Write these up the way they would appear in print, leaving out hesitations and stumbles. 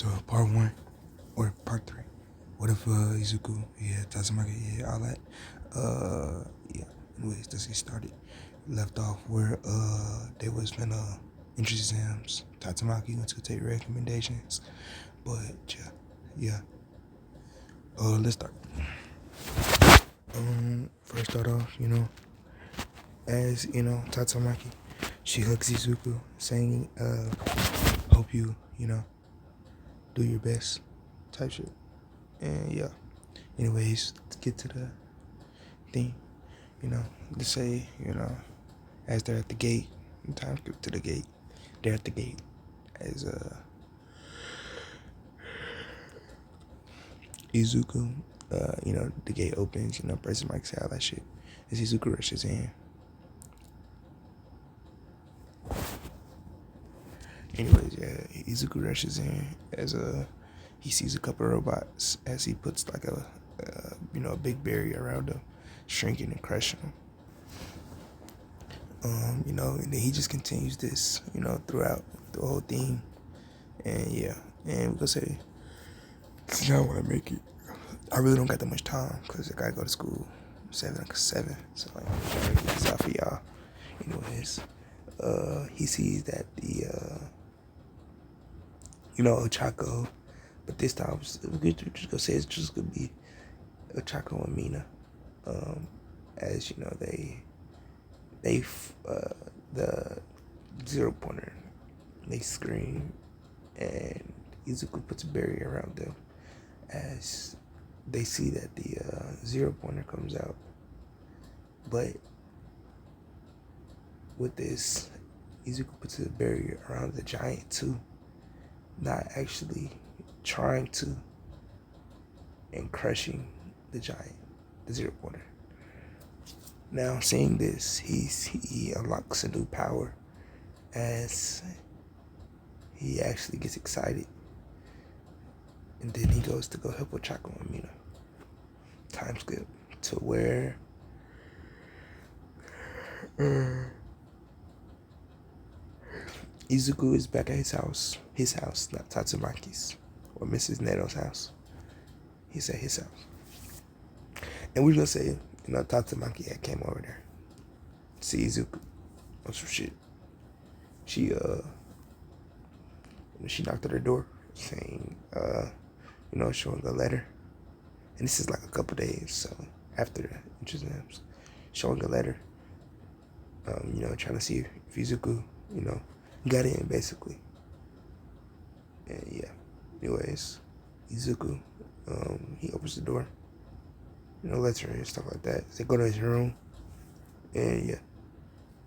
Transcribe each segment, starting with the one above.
this part one or part three. What if izuku, yeah, tatsumaki, yeah, all that. Yeah. Anyways, let's get started. Left off where they was finna entrance exams. Tatsumaki went to take recommendations, but yeah. Let's start. First start off, as Tatsumaki, she hugs Izuku, saying, hope you, do your best, type shit. And yeah. Anyways, to get to the thing, to say, as they're at the gate, time skip to the gate. They're at the gate as Izuku, the gate opens, presses Mike say all that shit. As Izuku rushes in. Anyways, yeah, Izuku rushes in as he sees a couple of robots as he puts like a big barrier around them, shrinking and crushing them. And then he just continues this, throughout the whole thing. And yeah, and we're gonna say, I want to make it. I really don't got that much time because I gotta go to school 7. So like, I'm trying to get this out for y'all. Anyways, he sees that the Ochako, but this time we're just gonna say it's just gonna be Ochako and Mina. As the 0-pointer, they scream, and Izuku puts a barrier around them as they see that the 0-pointer comes out. But with this, Izuku puts a barrier around the giant too, not actually trying to, and crushing the giant, the 0-pointer. Now, seeing this, he unlocks a new power as he actually gets excited. And then he goes to go help with Chaco and Mina. Time skip to where Izuku is back at his house, not Tatsumaki's, or Mrs. Neto's house. He's at his house. And we're gonna say, Tatsumaki had came over there to see Izuku on some shit. She knocked at her door saying, showing a letter. And this is like a couple days, so after the exams, showing a letter, trying to see if Izuku, got in, basically. And yeah, anyways, Izuku, he opens the door, lets her in and stuff like that. They go to his room, and yeah,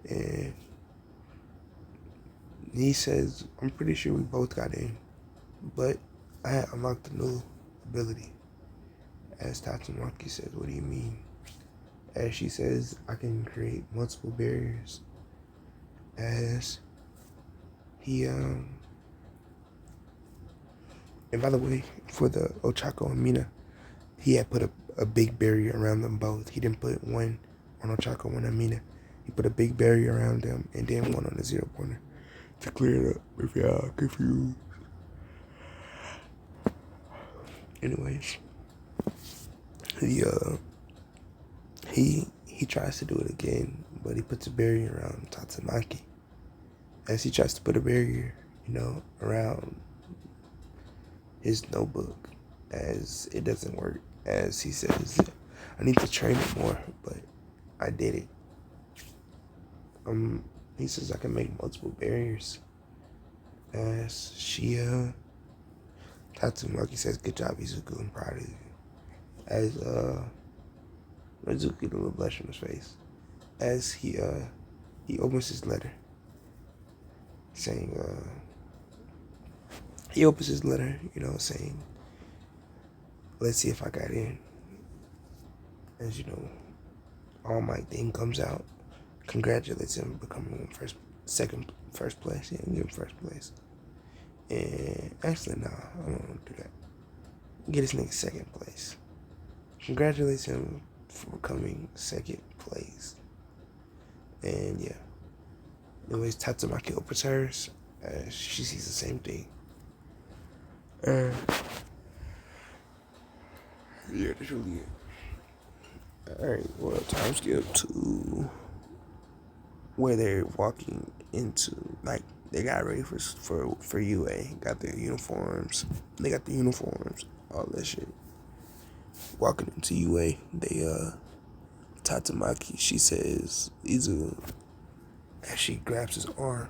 and he says, I'm pretty sure we both got in, but I had unlocked a new ability. As Tatsumaki says, what do you mean? As she says, I can create multiple barriers. As he, and by the way, for the Ochako and Mina, he had put a big barrier around them both. He didn't put one on Ochako, one on Mina. He put a big barrier around them and then one on the 0-pointer to clear it up if y'all confused. Anyways, he tries to do it again, but he puts a barrier around Tatsumaki. As he tries to put a barrier, around his notebook, as it doesn't work. As he says, I need to train it more, but I did it. He says I can make multiple barriers. As Tatsumaki says, good job, Izuku, I'm proud of you. As Izuku get a little blush on his face. As he opens his letter, saying, saying, let's see if I got in. As All Might thing comes out, congratulates him becoming first place. Yeah, give him first place. And actually, no, I don't want to do that. Get this nigga second place. Congratulates him for becoming second place. And yeah. Anyways, Tatsumaki opens hers. She sees the same thing. Uh, yeah, that's really it. Alright, well, time skip to where they're walking into, like, they got ready for UA, got their uniforms, all that shit. Walking into UA, Tatsumaki, she says, Izu, as she grabs his arm,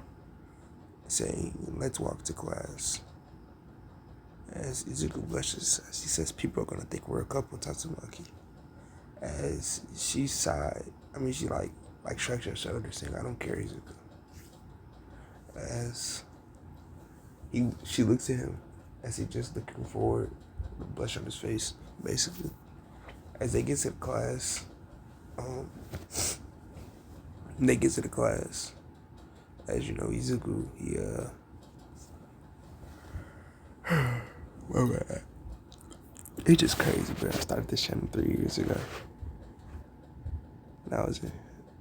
saying, let's walk to class. As Izuku blushes, she says, people are gonna think we're a couple, Tatsumaki. As she sighed, she shrugs her shoulders, saying, I don't care, Izuku. As she looks at him, as he just looking forward, with blush on his face, basically. As they get to the class, as you know, Izuku, where we at? It's just crazy, bro. I started this channel 3 years ago. And I was in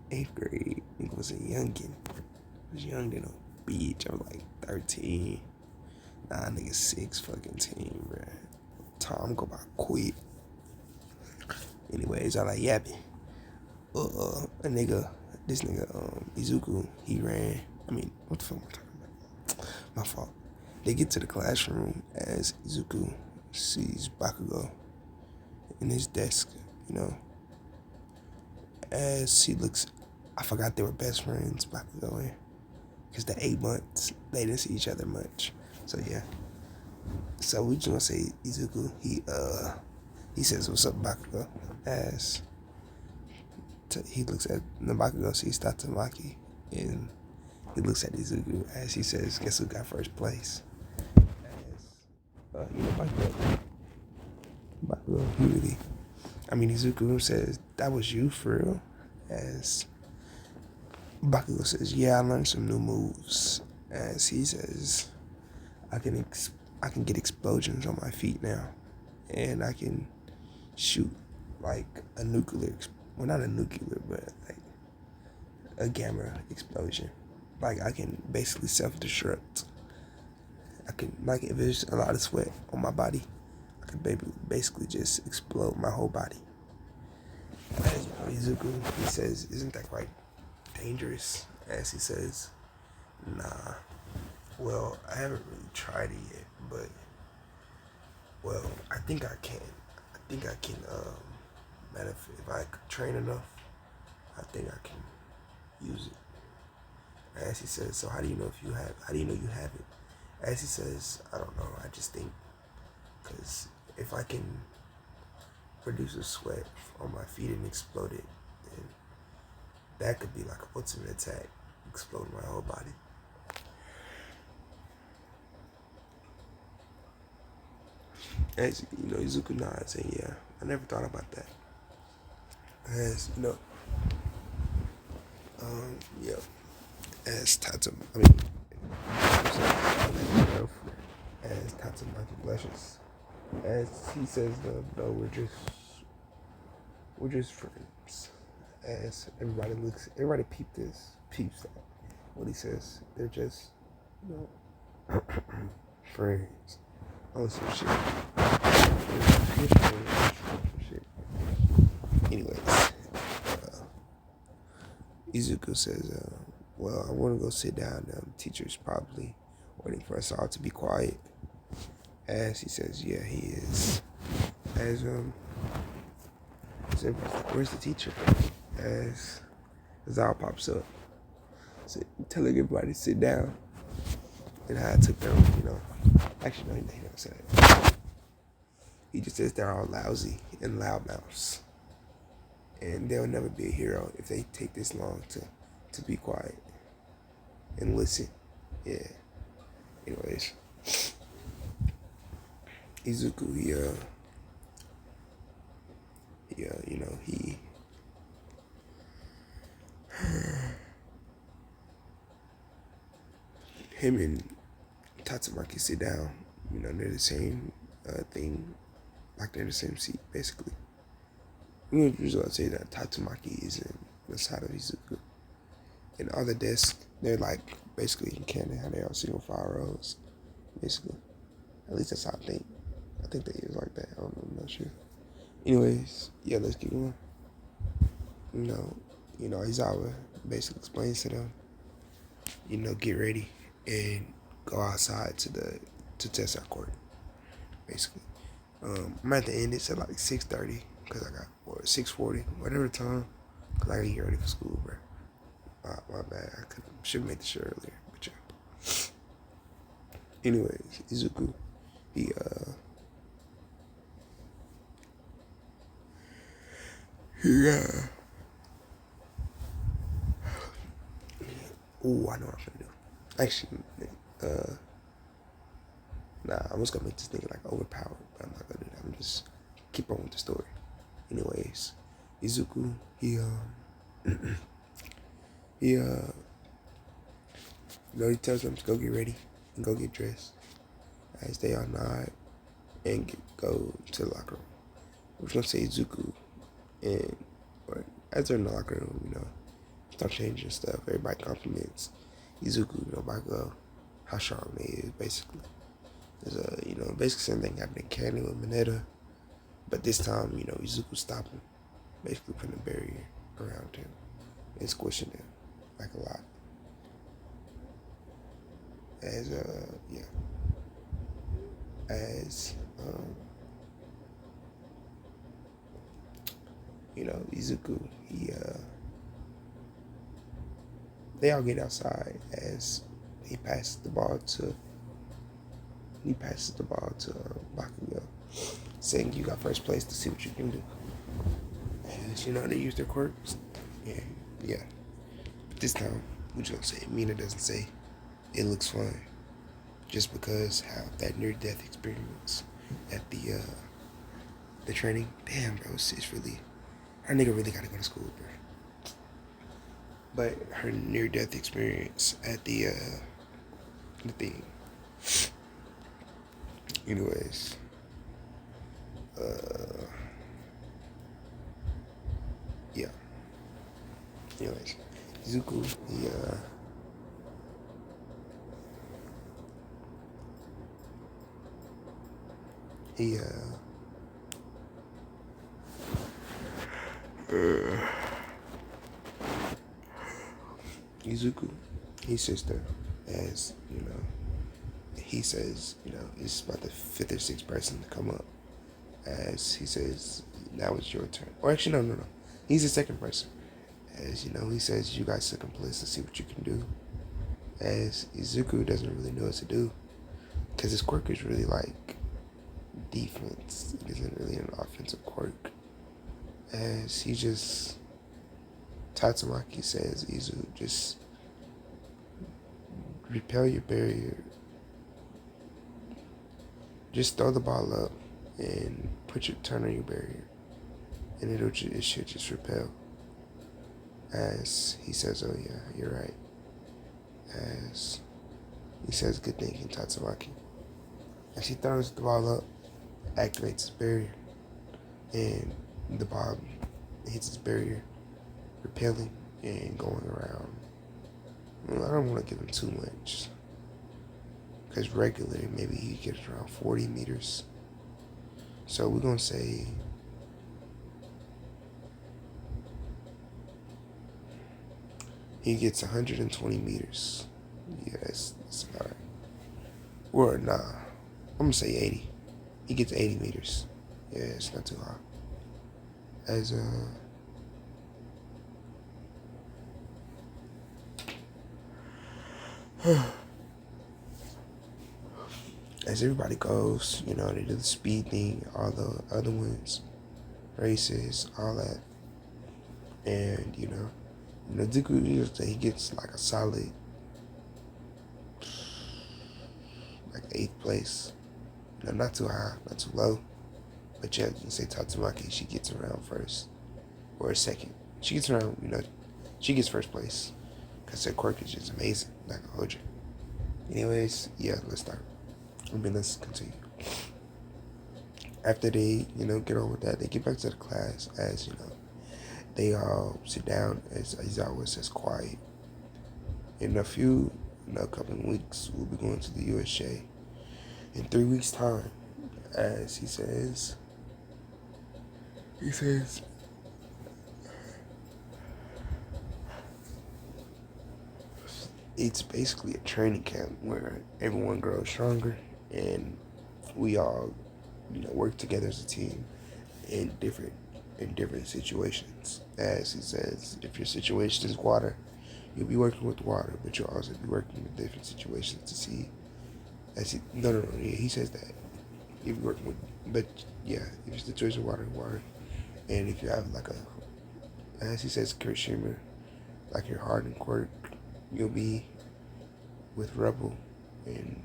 8th grade. I think I was a youngin'. I was young than a bitch. I was like 13. Nah, nigga 6 bro. Time go by quick. Anyways, I like yapping. This nigga, Izuku, he ran. What the fuck am I talking about? My fault. They get to the classroom as Izuku sees Bakugo in his desk, As he looks, I forgot they were best friends, Bakugo and, because the 8 months, they didn't see each other much. So yeah. So we just gonna say Izuku, he says, what's up, Bakugo? As he looks at the Bakugo, sees Tatsumaki, and he looks at Izuku as he says, guess who got first place? As, Bakugo, Izuku says, that was you for real? As Bakugo says, yeah, I learned some new moves. As he says, I can get explosions on my feet now, and I can shoot like a nuclear, well, not a nuclear, but like a gamma explosion. Like I can basically self-destruct. I can, like, if there's a lot of sweat on my body, I can basically just explode my whole body. As you know, Izuku, he says, isn't that quite dangerous? As he says, nah. Well, I haven't really tried it yet, but, well, I think I can. If I train enough, I think I can use it. As he says, so how do you know you have it? As he says, I don't know, I just think, because if I can produce a sweat on my feet and explode it, then that could be like an ultimate attack, explode my whole body. As you know, Izuku nods saying, yeah, I never thought about that. As you know, yeah, as as Tatsumaki blushes, as he says, no, we're just friends. As everybody peeps that. What he says, they're just, friends. Oh, some shit. Anyways, Izuku says, well, I want to go sit down. Teacher's probably waiting for us all to be quiet. As he says, yeah, he is. As where's the teacher? As Zal pops up, so telling everybody to sit down. And how I took them, Actually, no, he don't say that. He just says they're all lousy and loudmouths, and they'll never be a hero if they take this long to be quiet and listen. Yeah. Anyways, Izuku, he him and Tatsumaki sit down. They're the same thing, like they're in the same seat, basically. We usually say that Tatsumaki is in the side of Izuku. And other desks, they're like basically in Canada, how they all single file rows, basically. At least that's how I think. I think they use like that. I'm not sure. Anyways, yeah, let's keep going. Izawa basically explains to them, get ready and go outside to test our court, basically. I'm at the end. It's at like 6:30 because I got 6:40, whatever time, because I gotta get ready for school, bro. My bad. Should have made this shit earlier, but yeah. Anyways, Izuku, he he ooh, I know what I'm gonna do. Actually, nah, I'm just gonna make this nigga like overpowered, but I'm not gonna do that. I'm just keep on with the story. Anyways, Izuku, he he tells them to go get ready and go get dressed. As they all nod and go to the locker room. We're gonna say Izuku and as they're in the locker room, start changing stuff. Everybody compliments Izuku, by how strong he is, basically. There's basically same thing happened in Canada with Mineta, but this time, Izuku stopped him, basically putting a barrier around him and squishing him like a lot. As Izuku, they all get outside as he passes the ball to Bakugo, saying you got first place to see what you can do. And they use their quirks. Yeah. But this time, we're just gonna say Mina doesn't say it looks fun. Just because how that near death experience at the training. Damn, bro, it's really her nigga really gotta go to school, bro. But her near death experience at the thing. Anyways. Yeah. Anyways. Izuku, Izuku, his sister, as he says, it's about the fifth or sixth person to come up. As he says, now it's your turn. Or actually, no. He's the second person. As he says, you guys second place. Let's see what you can do. As Izuku doesn't really know what to do, because his quirk is really like defense. It isn't really an offensive quirk. As he just Tatsumaki says, Izu, just repel your barrier. Just throw the ball up and turn on your barrier, and it should just repel. As he says, oh yeah, you're right. As he says, good thinking, Tatsumaki. As he throws the ball up, activates his barrier, and the ball hits his barrier, repelling and going around. I don't want to give him too much, because regularly maybe he gets around 40 meters. So we're gonna say he gets 120 meters. Yeah, that's about right. Or nah, I'm gonna say 80. He gets 80 meters. Yeah, it's not too high. As as everybody goes, they do the speed thing, all the other ones, races, all that. And, Izuku, he gets like a solid, like 8th place. Not too high, not too low. But yeah, you can say Tatsumaki, she gets around first. Or second. She gets around, she gets first place. Because her quirk is just amazing. Not gonna hold you. Anyways, yeah, let's start. Let's continue. After they, get on with that, they get back to the class as, they all sit down as Aizawa says quiet. In a couple of weeks, we'll be going to the USA. in 3 weeks' time, as he says, it's basically a training camp where everyone grows stronger and we all, work together as a team in different situations. As he says, if your situation is water, you'll be working with water, but you'll also be working in different situations to see. No, yeah, he says that if you're working with, but yeah, if your situation is water, and if you have like as he says, Kirishima, like your hardened quirk, you'll be with rubble and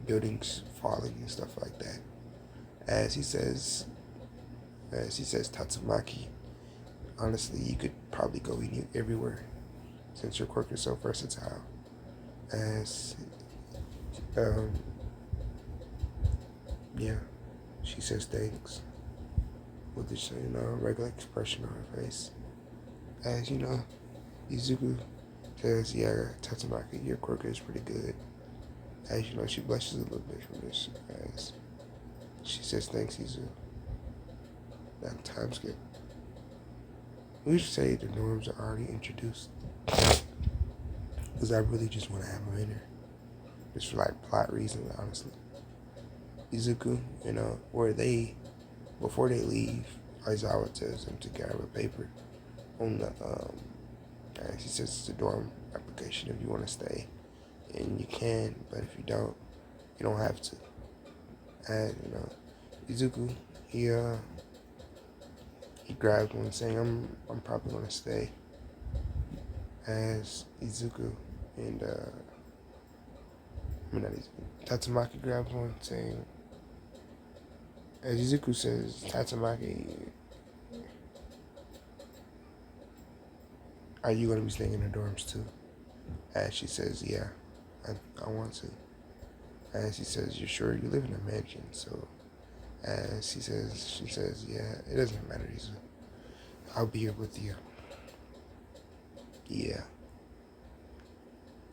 buildings falling and stuff like that. As he says, tatsumaki. Honestly, you could probably go everywhere since your quirk is so versatile. As yeah, she says thanks with this, regular expression on her face. As Izuku says, yeah, Tatsumaki, your quirk is pretty good. As she blushes a little bit from this. As she says, thanks, Izuku. Now, time skip. We should say the norms are already introduced. Because I really just want to have them in there. Just for like plot reasons, honestly. Izuku, before they leave, Aizawa tells them to grab a paper on the, she says it's a dorm application if you want to stay. And you can, but if you don't have to. And, Izuku, he grabs one saying, I'm probably going to stay. As Izuku and, not Izuku, Tatsumaki grabs one saying, as Izuku says, Tatsumaki, are you going to be staying in the dorms too? As she says, yeah, I want to. As he says, you're sure you live in a mansion? So, as she says, yeah, it doesn't matter, Izuku. I'll be here with you. Yeah.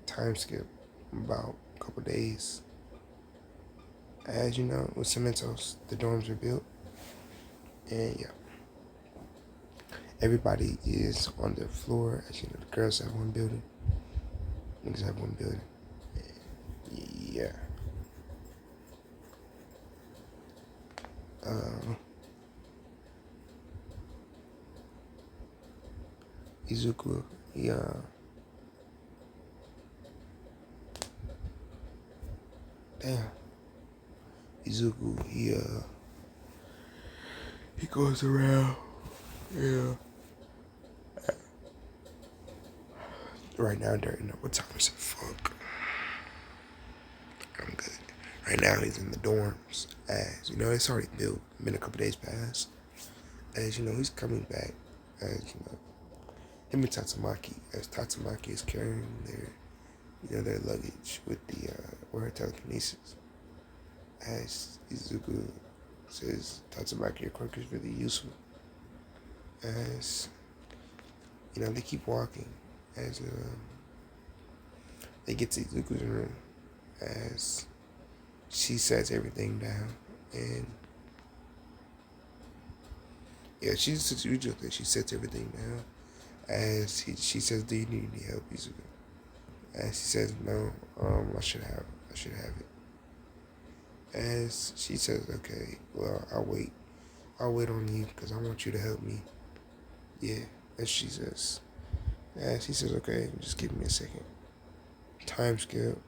Time skip about a couple days. As you know, with Cementos, the dorms are built. And yeah. Everybody is on their floor. As you know, the girls have one building. Niggas have one building. Yeah. Izuku, damn. Izuku, he goes around, yeah. Right now, what time is it? Fuck. I'm good. Right now, he's in the dorms. As it's already built. Been a couple days past. As he's coming back. As him and Tatsumaki. As Tatsumaki is carrying their luggage with her telekinesis. As Izuku says, Tatsumaki, your quirk is really useful. As they keep walking. As they get to Izuku's room. As she sets everything down, and yeah, she sets everything down. As she says, "Do you need any help, Izuku?" As she says, "No, I should have it." As she says, "Okay, well, I'll wait on you because I want you to help me." Yeah, as she says. As he says, "Okay, just give me a second." Time skip.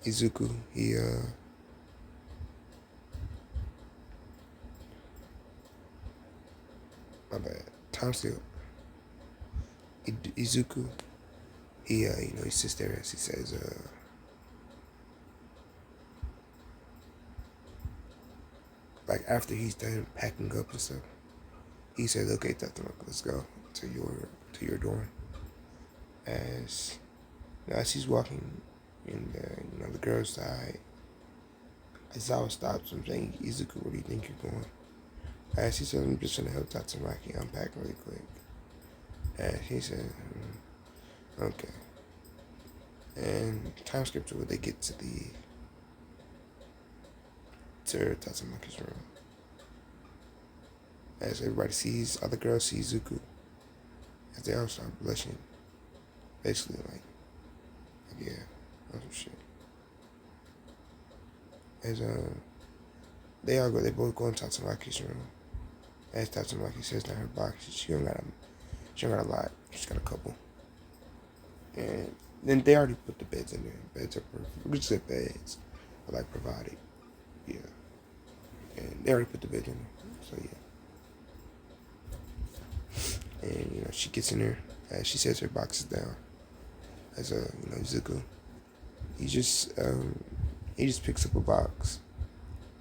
Izuku, my bad. Time skip. Izuku, he sits there as he says, like after he's done packing up and stuff, he says, "Okay, Tatsumaki, let's go to your dorm." As he's walking in the girls' side, Aizawa stops him saying, "Izuku, where do you think you're going?" As he says, "I'm just gonna help Tatsumaki unpack really quick." And he said, Okay. And time skip to where they get to Tatsumaki's room. As everybody sees, other girls see Izuku, as they all start blushing. Basically, like yeah, that's some shit. As they both go in Tatsumaki's room. As Tatsumaki says in her box, she don't got a lot. She's got a couple. And then they already put the beds in there. Beds are perfect. We just said beds are like provided. Yeah. And they already put the bed in there. So yeah. And she gets in there as she sets her boxes down. As Izuku. He just picks up a box.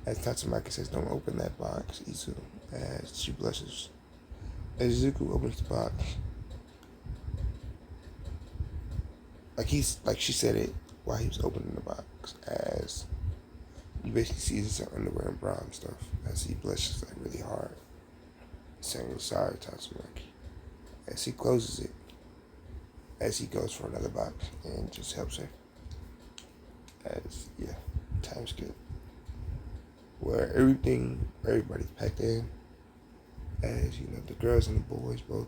As Tatsumaki says, don't open that box, Izuku. As she blushes. As Izuku opens the box. Like she said it while he was opening the box. As you basically see his underwear and bra and stuff. As he blushes like really hard. Saying sorry, Tatsumaki. As he closes it. As he goes for another box and just helps her. As time skip. Where everybody's packed in. As the girls and the boys both.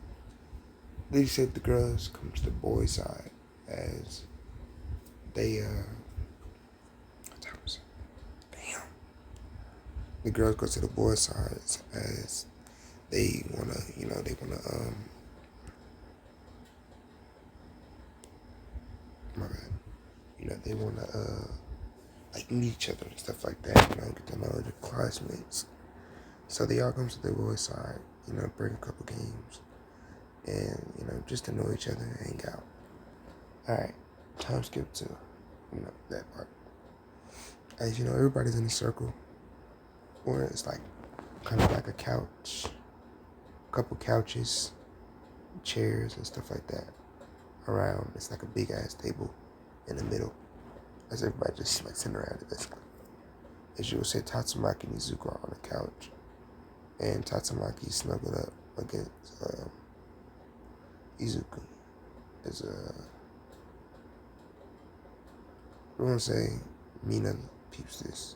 They said the girls come to the boys' side as they what time is it? Damn. The girls go to the boys' sides as they wanna my bad. They wanna like meet each other and stuff like that, get to know their classmates. So they all come to the boys' side, bring a couple games and just to know each other and hang out. Alright, time skip to that part. As everybody's in a circle where it's like kind of like a couch, a couple couches, chairs and stuff like that around. It's like a big ass table in the middle. As everybody just like sitting around it basically. As you will say, Tatsumaki and Izuku are on the couch. And Tatsumaki snuggled up against Izuku. As we're gonna say Mina peeps this.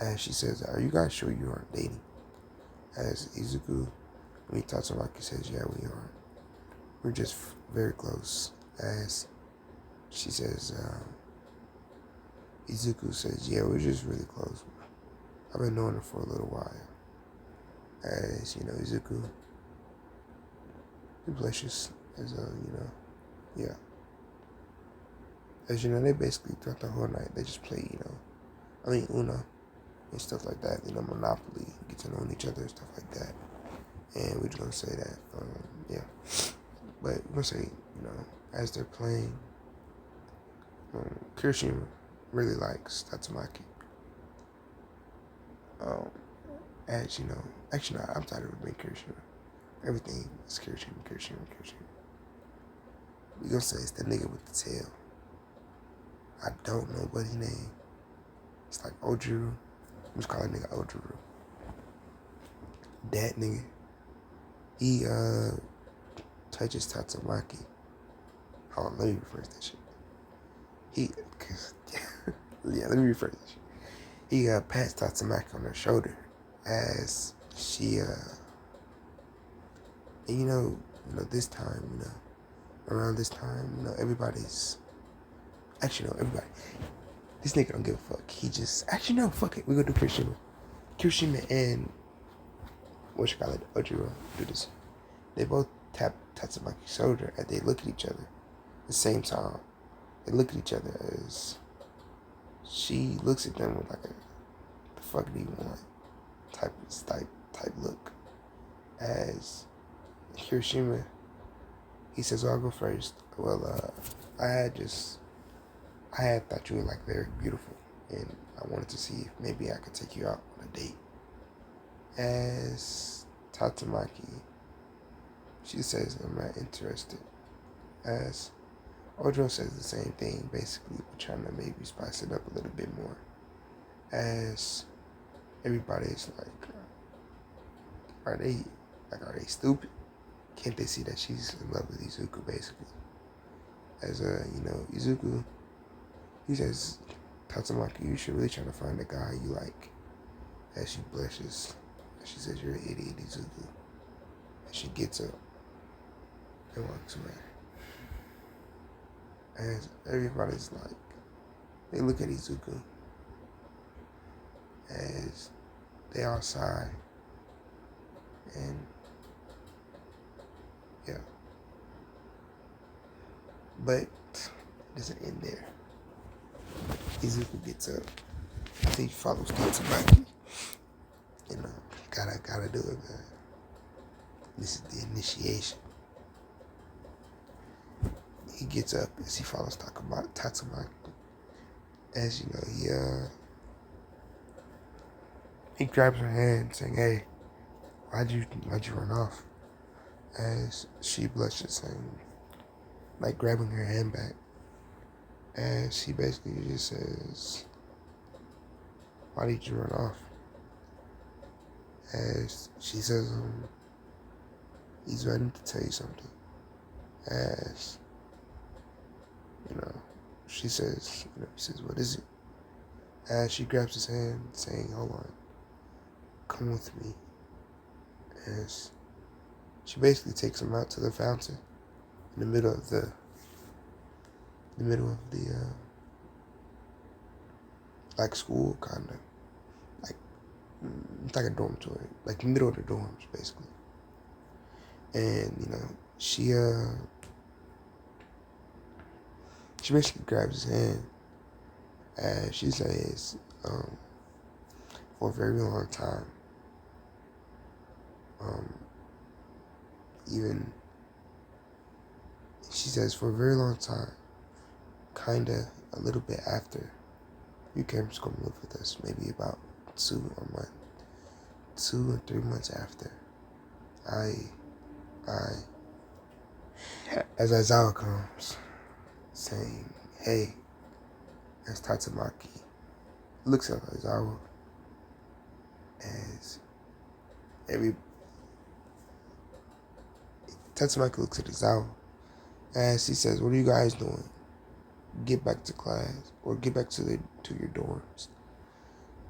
As she says, are you guys sure you aren't dating? As Tatsumaki says, yeah, we are. We're just very close. As she says, Izuku says, yeah, we're just really close. I've been knowing her for a little while. As, Izuku, he blushes. As, yeah. As, they basically, throughout the whole night, they just play, Uno and stuff like that. Monopoly, get to know each other and stuff like that. And we're just gonna say that, yeah. But we're gonna say, as they're playing, Kirishima really likes Tatsumaki. As actually, no, I'm tired of being Kirishima. Everything is Kirishima. We gonna say it's the nigga with the tail. I don't know what his name. It's like Ojuru. I'm just calling nigga Ojuru. That nigga. He touches Tatsumaki. Hold on, let me rephrase that shit. Let me rephrase that shit. He pats Tatsumaki on her shoulder as she and this time, around this time, everybody's actually no, everybody. This nigga don't give a fuck. He just actually no, fuck it. We gonna do Kirishima. Kirishima and Ojiro do this. They both tap Tatsumaki's shoulder and they look at each other at the same time. They look at each other as she looks at them with like the fuck do you want type look. As Hiroshima, he says, well, I'll go first. Well, I had thought you were like very beautiful and I wanted to see if maybe I could take you out on a date. As Tatsumaki, she says, I'm not interested. As Ojo says the same thing, basically, but trying to maybe spice it up a little bit more. As everybody's like, are they stupid? Can't they see that she's in love with Izuku, basically? As Izuku, he says, Tatsumaki, you should really try to find a guy you like. As she blushes, she says, you're an idiot, Izuku. And she gets up and walks away. As everybody's like, they look at Izuku as they all sigh, and yeah. But it doesn't end there. Izuku gets up. I think he follows Tatsumaki. Gotta do it, man. This is the initiation. He gets up as he follows Tatsumaki. As he grabs her hand, saying, "Hey, why'd you run off?" As she blushes, saying, like grabbing her hand back. As he basically just says, "Why did you run off?" As she says, he's ready to tell you something. As she says, he says, "What is it?" As she grabs his hand, saying, "Hold on, come with me." As she basically takes him out to the fountain in the middle of the like school, kind of like it's like a dormitory, like the middle of the dorms, basically. And she basically grabs his hand, and she says, for a very long time, even she says for a very long time, kinda a little bit after you came to come live with us, maybe about 2 or 3 months after, as Aizawa comes, saying, "Hey," as Tatsumaki looks at Aizawa, as Tatsumaki looks at Aizawa, as he says, "What are you guys doing? Get back to class, or get back to your dorms."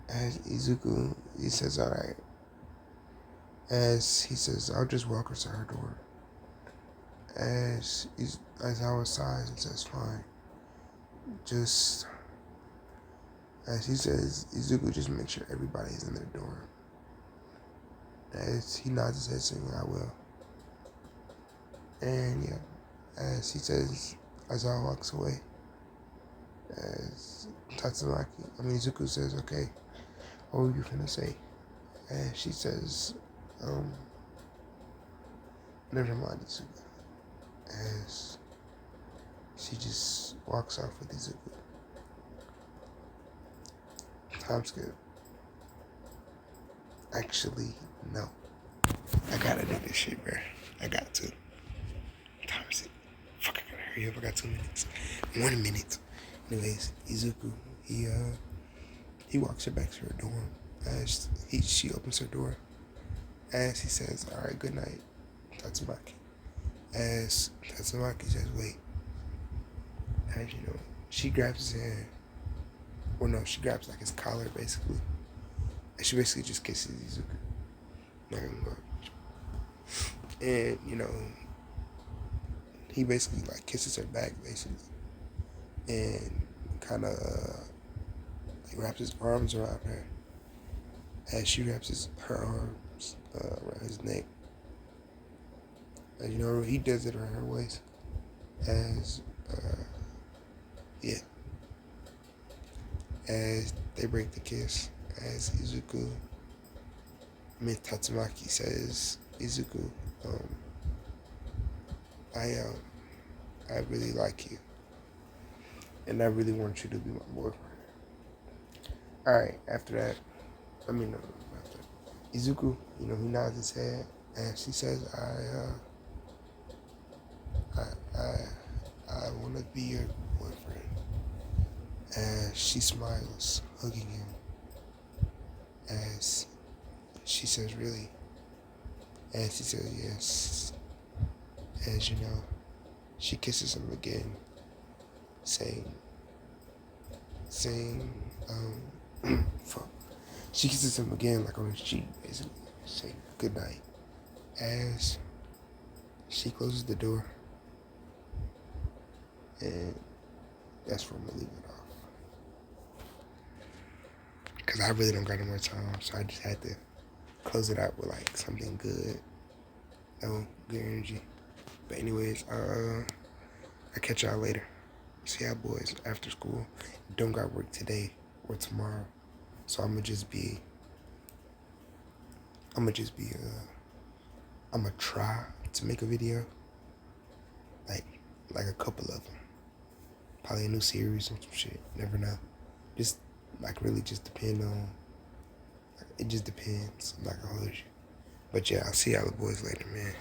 As Izuku, he says, "All right." As he says, "I'll just walk her to her dorm." As Aizawa sighs and says, "Fine." Just as he says, Izuku, just make sure everybody's in their dorm. As he nods his head, saying, "I will." And yeah, as he says, Aizawa walks away. As Izuku says, "Okay, what were you finna say?" And she says, "Never mind, Izuku." As she just walks off with Izuku. Time skip. Actually, no. I gotta do this shit, bro. I got to. Time skip. Fuck, I gotta hurry up. I got 2 minutes. 1 minute. Anyways, Izuku, he walks her back to her dorm. As she opens her door. As he says, "All right, good night, Tatsumaki." As Tatsumaki says, "Wait." As she grabs his hand. Well, no, she grabs like his collar, basically. And she basically just kisses Izuku. Not gonna go. And, he basically like kisses her back, basically. And kind of like wraps his arms around her. As she wraps her arms around his neck. And, he does it around her waist. As, yeah. As they break the kiss. As Tatsumaki says, "Izuku, I really like you, and I really want you to be my boyfriend." All right. After that, after Izuku, he nods his head, and she says, I want to be your boyfriend." And she smiles, hugging him, as she says, "Really?" And he says, "Yes." As she kisses him again, saying, fuck. She kisses him again, like on his cheek, basically. Say good night. As she closes the door, and that's where I'm gonna leave it off. Because I really don't got no more time, so I just had to close it out with like something good. No, good energy. But anyways, I'll catch y'all later. See y'all boys after school. Don't got work today or tomorrow. So I'm gonna try to make a video. Like a couple of them. Probably a new series or some shit. Never know. Just like really just depend on, it just depends. I'm not gonna hold you. But yeah, I'll see y'all boys later, man.